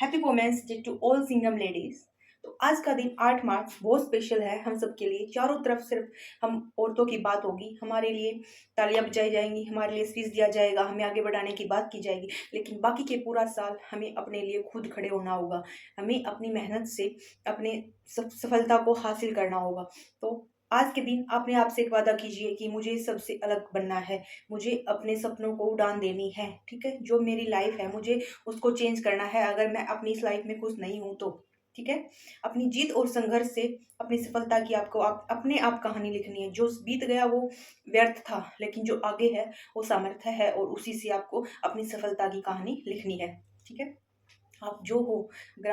Happy women's day to all Singham ladies. तो आज का दिन 8 मार्च बहुत स्पेशल है हम सब के लिए। चारों तरफ सिर्फ हम औरतों की बात होगी, हमारे लिए तालियां बजाई जाएंगी, हमारे लिए स्पीच दिया जाएगा, हमें आगे बढ़ाने की बात की जाएगी। लेकिन बाकी के पूरा साल हमें अपने लिए खुद खड़े होना होगा, हमें अपनी मेहनत से अपने सफलता को हासिल करना होगा। तो आज के दिन अपने आप से एक वादा कीजिए कि मुझे सबसे अलग बनना है, मुझे अपने सपनों को उड़ान देनी है। ठीक है, जो मेरी लाइफ है मुझे उसको चेंज करना है अगर मैं अपनी इस लाइफ में खुश नहीं हूं तो। ठीक है, अपनी जीत और संघर्ष से अपनी सफलता की आपको अपने आप कहानी लिखनी है। जो बीत गया वो व्यर्थ था, लेकिन जो आगे है वो सामर्थ्य है और उसी से आपको अपनी सफलता की कहानी लिखनी है। ठीक है, आप जो हो, अगर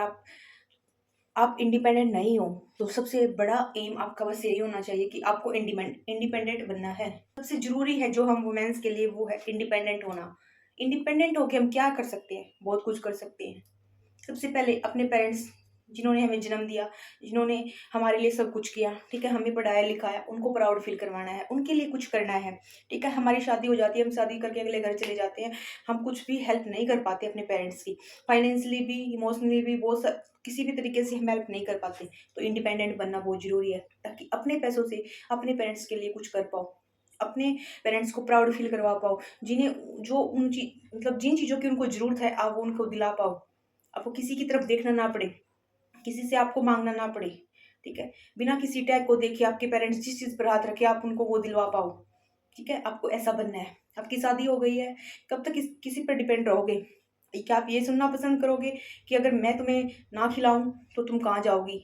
आप इंडिपेंडेंट नहीं हो तो सबसे बड़ा एम आपका बस यही होना चाहिए कि आपको इंडिपेंडेंट बनना है। सबसे जरूरी है जो हम वुमेन्स के लिए, वो है इंडिपेंडेंट होना। इंडिपेंडेंट होके हम क्या कर सकते हैं? बहुत कुछ कर सकते हैं। सबसे पहले अपने पेरेंट्स, जिन्होंने हमें जन्म दिया, जिन्होंने हमारे लिए सब कुछ किया, ठीक है, हमें पढ़ाया लिखाया, उनको प्राउड फील करवाना है, उनके लिए कुछ करना है। ठीक है, हमारी शादी हो जाती है, हम शादी करके अगले घर चले जाते हैं, हम कुछ भी हेल्प नहीं कर पाते अपने पेरेंट्स की, फाइनेंशियली भी, इमोशनली भी, किसी भी तरीके से हम हेल्प नहीं कर पाते। तो इंडिपेंडेंट बनना बहुत जरूरी है, ताकि अपने पैसों से अपने पेरेंट्स के लिए कुछ कर पाओ, अपने पेरेंट्स को प्राउड फील करवा पाओ, जिन्हें जो उन चीज मतलब जिन चीज़ों की उनको जरूरत है आप वो उनको दिला पाओ। आपको किसी की तरफ देखना ना पड़े, किसी से आपको मांगना ना पड़े। ठीक है, बिना किसी टैग को देखे आपके पेरेंट्स जिस चीज़ पर हाथ रखे आप उनको वो दिलवा पाओ। ठीक है, आपको ऐसा बनना है। आपकी शादी हो गई है, कब तक किसी पर डिपेंड रहोगे? क्या आप ये सुनना पसंद करोगे कि अगर मैं तुम्हें ना खिलाऊं तो तुम कहाँ जाओगी?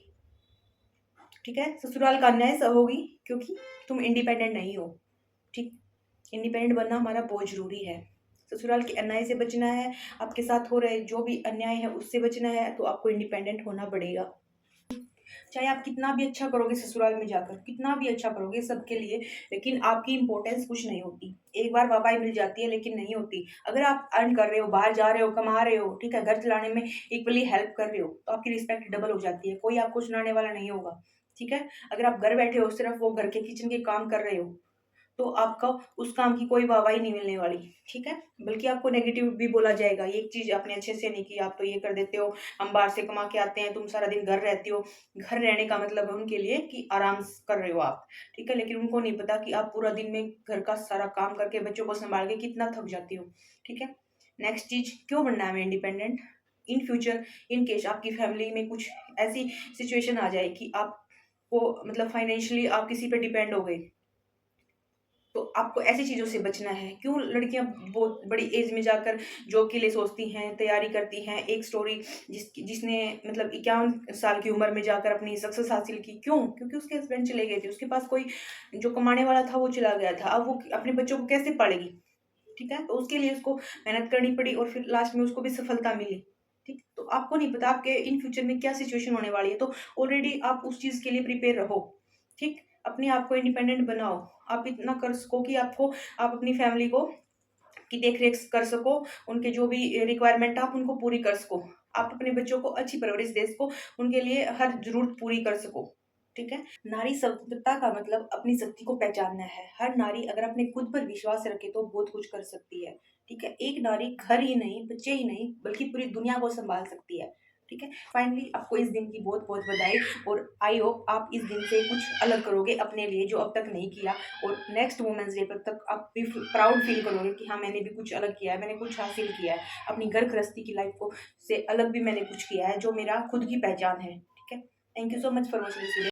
ठीक है, ससुराल का अन्याय सहोगी क्योंकि तुम इंडिपेंडेंट नहीं हो। ठीक, इंडिपेंडेंट बनना हमारा बहुत जरूरी है। ससुराल के अन्याय से बचना है, आपके साथ हो रहे जो भी अन्याय है उससे बचना है, तो आपको इंडिपेंडेंट होना पड़ेगा। चाहे आप कितना भी अच्छा करोगे ससुराल में जाकर, कितना भी अच्छा करोगे सबके लिए, लेकिन आपकी इंपॉर्टेंस कुछ नहीं होती। एक बार वाहवाही मिल जाती है लेकिन नहीं होती। अगर आप अर्न कर रहे हो, बाहर जा रहे हो, कमा रहे हो, ठीक है, घर चलाने में इक्वली हेल्प कर रहे हो, तो आपकी रिस्पेक्ट डबल हो जाती है, कोई आपको सुनाने वाला नहीं होगा। ठीक है, अगर आप घर बैठे हो सिर्फ वो घर के किचन के काम कर रहे हो, तो आपका उस काम की कोई वाहवाही नहीं मिलने वाली। ठीक है, बल्कि आपको नेगेटिव भी बोला जाएगा, ये चीज आपने अच्छे से नहीं की, आप तो ये कर देते हो, हम बाहर से कमा के आते हैं, तुम सारा दिन घर रहती हो। घर रहने का मतलब है उनके लिए कि आराम कर रहे हो आप। ठीक है, लेकिन उनको नहीं पता कि आप पूरा दिन में घर का सारा काम करके बच्चों को संभाल के कितना थक जाती हो। ठीक है, नेक्स्ट चीज, क्यों बनना है हमें independent? In future, in case आपकी फैमिली में कुछ ऐसी सिचुएशन आ जाए कि आपको मतलब फाइनेंशियली आप किसी पे डिपेंड हो गए, तो आपको ऐसी चीज़ों से बचना है। क्यों लड़कियां बहुत बड़ी एज में जाकर जॉब के लिए सोचती हैं, तैयारी करती हैं? एक स्टोरी, जिसने मतलब 51 साल की उम्र में जाकर अपनी सक्सेस हासिल की, क्यों? क्योंकि उसके हस्बैंड चले गए थे, उसके पास कोई जो कमाने वाला था वो चला गया था। अब वो अपने बच्चों को कैसे पालेगी? ठीक है, तो उसके लिए उसको मेहनत करनी पड़ी और फिर लास्ट में उसको भी सफलता मिली। ठीक, तो आपको नहीं पता आपके इन फ्यूचर में क्या सिचुएशन होने वाली है, तो ऑलरेडी आप उस चीज के लिए प्रिपेयर रहो। ठीक, अपने आप को इंडिपेंडेंट बनाओ। आप इतना कर सको कि आप अपनी फैमिली को की देख रेख कर सको, उनके जो भी रिक्वायरमेंट आप उनको पूरी कर सको, आप अपने बच्चों को अच्छी परवरिश दे सको, उनके लिए हर जरूरत पूरी कर सको। ठीक है, नारी सभ्यता का मतलब अपनी शक्ति को पहचानना है। हर नारी अगर अपने खुद पर विश्वास रखे तो बहुत कुछ कर सकती है। ठीक है, एक नारी घर ही नहीं, बच्चे ही नहीं, बल्कि पूरी दुनिया को संभाल सकती है। ठीक है, फाइनली आपको इस दिन की बहुत बहुत बधाई, और आई होप आप इस दिन से कुछ अलग करोगे अपने लिए जो अब तक नहीं किया, और नेक्स्ट वुमेन्स डे तक आप भी प्राउड फील करोगे कि हाँ मैंने भी कुछ अलग किया है, मैंने कुछ हासिल किया है, अपनी घर गृहस्थी की लाइफ को से अलग भी मैंने कुछ किया है जो मेरा खुद की पहचान है। ठीक है, thank you so much for watching this video.